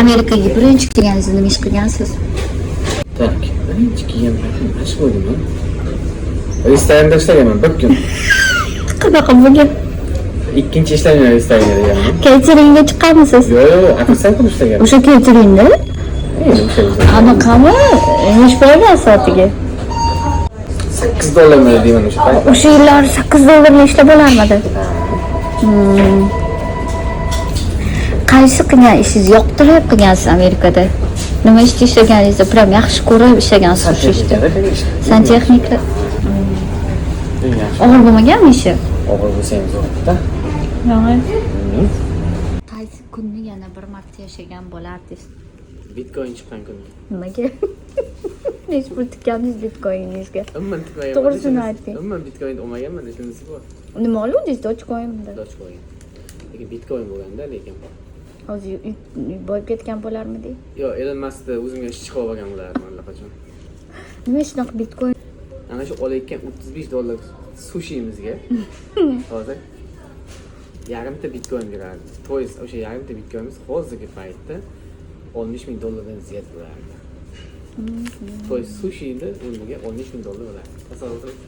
Amerikaga birinchi kelganingizda nima ish qilgansiz? Tak, birinchi kelgan mashq bo'ldim. Restoranda ishlaganman bir kun. Qanaqa bo'lgan? Ikkinchi ishlagan restoranda deganman. Cateringga chiqqanmisiz? Yo'q, ofitsiant bo'lib ishlaganman. O'sha cateringda? Qanaqami? Nech bo'lgan soatiga? $8 deyman o'sha payt. O'sha yillar $8 ishlab bo'larmidi? Qaysi qilgan ishingiz yoqtirib qilgansiz Amerikada? Nima ishda ishlaganingizda pram yaxshi ko'rib ishlagansiz o'sha ishda? Santexnika. Og'ir bo'lmaganmi ishi? Og'ir bo'lsa ham zo'rda. Qaysi kunni yana bir marta yashagan bo'lardingiz? Bitcoin chiqqan kuni. Nimaga? Nech pul tikandingiz bitcoiningizga? Umuman tikmaganman. To'g'risini ayting. Umuman bitcoin olmaganman, shunisi bor. Nima oluvdingiz? Dogecoinmi? Dogecoin. Lekin bitcoin bo'lganda lekin. Hozir boyib ketgan bo'larmidi? Yo'q, Elon Musk'da o'zimga ish chiqib olgan bo'lardim allaqachon. Nima shunaqa bitcoin? Ana shu olayotgan $35 sushimizga hozir yarimta bitcoin berardi. To'ys o'sha yarimta bitcoinimiz hozirgi paytda $10,000 ziyod bo'lardi. To'y sushini o'rniga $10,000 bo'lardi. Tasavvur qiling.